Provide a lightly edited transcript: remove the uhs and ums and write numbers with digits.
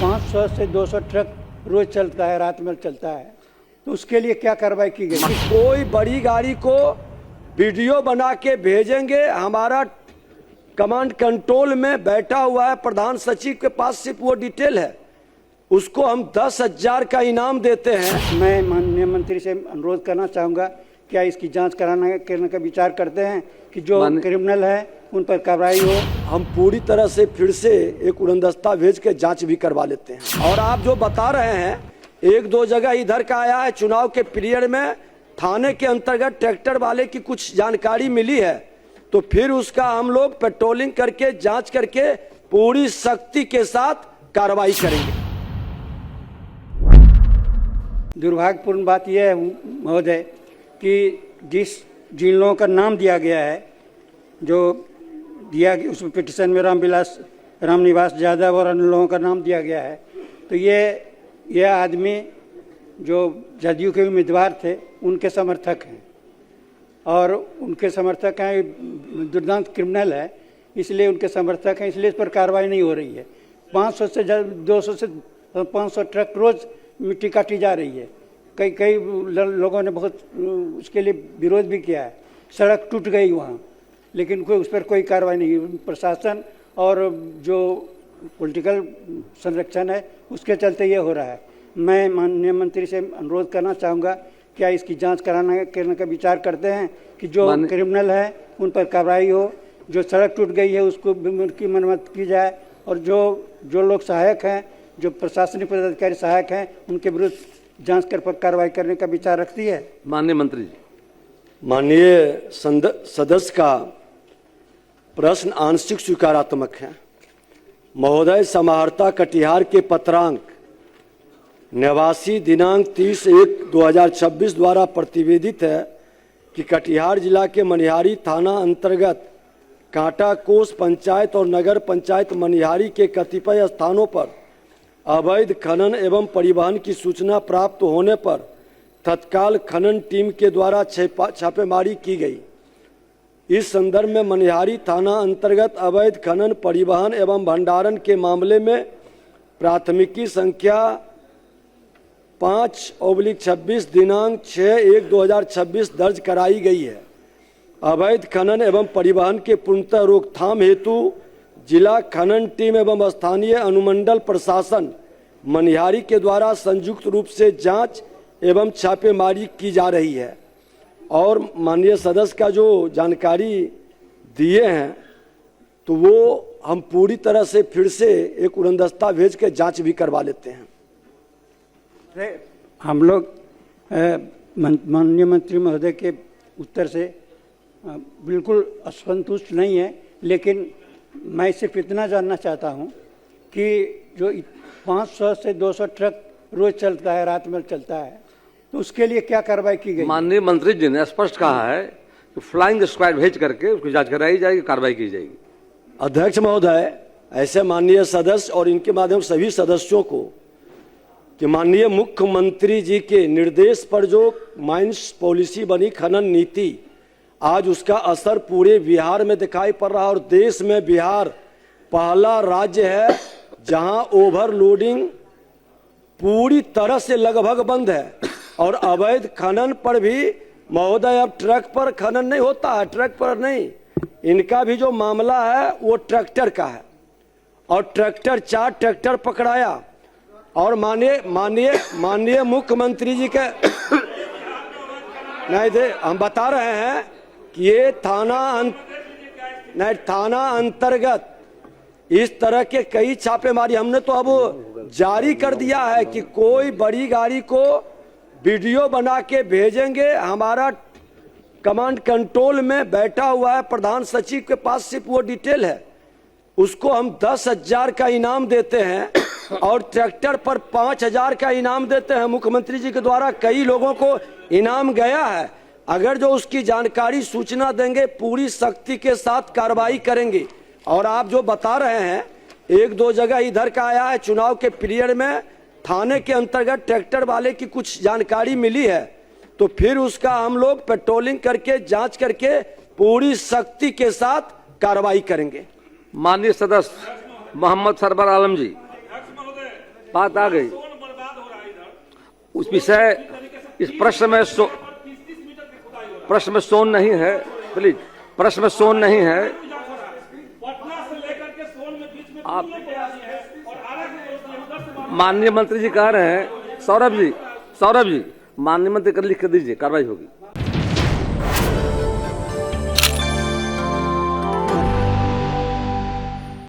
500 से 200 ट्रक रोज चलता है, रात में चलता है, तो उसके लिए क्या कार्रवाई की गई? कोई बड़ी गाड़ी को वीडियो बना के भेजेंगे, हमारा कमांड कंट्रोल में बैठा हुआ है प्रधान सचिव के पास सिर्फ वो डिटेल है, उसको हम 10,000 का इनाम देते हैं। मैं माननीय मंत्री से अनुरोध करना चाहूँगा, क्या इसकी जांच करने का विचार करते हैं कि जो क्रिमिनल है उन पर कार्रवाई हो? हम पूरी तरह से फिर से एक उड़नदस्ता भेज के जांच भी करवा लेते हैं। और आप जो बता रहे हैं, एक दो जगह इधर का आया है, चुनाव के पीरियड में थाने के अंतर्गत ट्रैक्टर वाले की कुछ जानकारी मिली है, तो फिर उसका हम लोग पेट्रोलिंग करके जांच करके पूरी सख्ती के साथ कार्रवाई करेंगे। दुर्भाग्यपूर्ण बात यह है महोदय कि जिन लोगों का नाम दिया गया है, जो दिया उस पिटीशन में रामनिवास यादव और अन्य लोगों का नाम दिया गया है, तो ये आदमी जो जदयू के उम्मीदवार थे उनके समर्थक हैं और उनके समर्थक हैं, दुर्दांत क्रिमिनल है, इसलिए उनके समर्थक हैं, इसलिए इस पर कार्रवाई नहीं हो रही है। 500 से 200 से 500 ट्रक रोज मिट्टी काटी जा रही है। कई लोगों ने बहुत उसके लिए विरोध भी किया है, सड़क टूट गई वहाँ, लेकिन उस पर कोई कार्रवाई नहीं। प्रशासन और जो पॉलिटिकल संरक्षण है उसके चलते ये हो रहा है। मैं माननीय मंत्री से अनुरोध करना चाहूँगा, क्या इसकी जांच करने का विचार करते हैं कि जो क्रिमिनल है उन पर कार्रवाई हो, जो सड़क टूट गई है उसको की मरम्मत की जाए, और जो लोग सहायक हैं, जो प्रशासनिक पदाधिकारी सहायक हैं, उनके विरुद्ध जांच कर कार्रवाई करने का विचार रखती है? माननीय मंत्री जी, माननीय सदस्य का प्रश्न आंशिक स्वीकारात्मक है। महोदय समाहर्ता कटिहार के पत्रांक निवासी दिनांक 30/1/2026 द्वारा प्रतिवेदित है कि कटिहार जिला के मनिहारी थाना अंतर्गत कांटाकोस पंचायत और नगर पंचायत मनिहारी के कतिपय स्थानों पर अवैध खनन एवं परिवहन की सूचना प्राप्त होने पर तत्काल खनन टीम के द्वारा छापेमारी की गई। इस संदर्भ में मनिहारी थाना अंतर्गत अवैध खनन, परिवहन एवं भंडारण के मामले में प्राथमिकी संख्या 5/26 दिनांक 6/1/2026 दर्ज कराई गई है। अवैध खनन एवं परिवहन के पूर्णतः रोकथाम हेतु जिला खनन टीम एवं स्थानीय अनुमंडल प्रशासन मनिहारी के द्वारा संयुक्त रूप से जांच एवं छापेमारी की जा रही है। और माननीय सदस्य का जो जानकारी दिए हैं, तो वो हम पूरी तरह से फिर से एक उड़नदस्ता भेज के जांच भी करवा लेते हैं। हम लोग माननीय मंत्री महोदय के उत्तर से बिल्कुल असंतुष्ट नहीं है, लेकिन मैं सिर्फ इतना जानना चाहता हूं कि जो 500 से 200 ट्रक रोज चलता है, रात में चलता है, तो उसके लिए क्या कार्रवाई की गई? माननीय मंत्री जी ने स्पष्ट कहा है कि फ्लाइंग स्क्वाड भेज करके उसकी जांच कराई जाएगी, कार्रवाई की जाएगी। अध्यक्ष महोदय, ऐसे माननीय सदस्य और इनके माध्यम सभी सदस्यों को कि माननीय मुख्यमंत्री जी के निर्देश पर जो माइंस पॉलिसी बनी, खनन नीति, आज उसका असर पूरे बिहार में दिखाई पड़ रहा है। और देश में बिहार पहला राज्य है जहां ओवरलोडिंग पूरी तरह से लगभग बंद है। और अवैध खनन पर भी महोदय अब ट्रक पर खनन नहीं होता है, ट्रक पर नहीं, इनका भी जो मामला है वो ट्रैक्टर का है। और 4 ट्रैक्टर पकड़ाया। और माननीय मुख्यमंत्री जी के नहीं थे, हम बता रहे हैं कि ये थाना अंतर्गत इस तरह के कई छापेमारी हमने तो अब जारी कर दिया है कि कोई बड़ी गाड़ी को वीडियो बना के भेजेंगे, हमारा कमांड कंट्रोल में बैठा हुआ है प्रधान सचिव के पास सिर्फ वो डिटेल है, उसको हम 10,000 का इनाम देते हैं और ट्रैक्टर पर 5,000 का इनाम देते हैं। मुख्यमंत्री जी के द्वारा कई लोगों को इनाम गया है। अगर जो उसकी जानकारी सूचना देंगे, पूरी सख्ती के साथ कार्रवाई करेंगे। और आप जो बता रहे हैं, एक दो जगह इधर का आया है, चुनाव के पीरियड में थाने के अंतर्गत ट्रैक्टर वाले की कुछ जानकारी मिली है, तो फिर उसका हम लोग पेट्रोलिंग करके जांच करके पूरी सख्ती के साथ कार्रवाई करेंगे। माननीय सदस्य मोहम्मद सरवर आलम जी। बात आ गई उस विषय, इस प्रश्न में प्रश्न में सोन नहीं है, प्लीज, प्रश्न में सोन नहीं है। आप माननीय मंत्री जी कह रहे हैं, सौरभ जी, माननीय मंत्री कर लिख कर दीजिए, कार्रवाई होगी।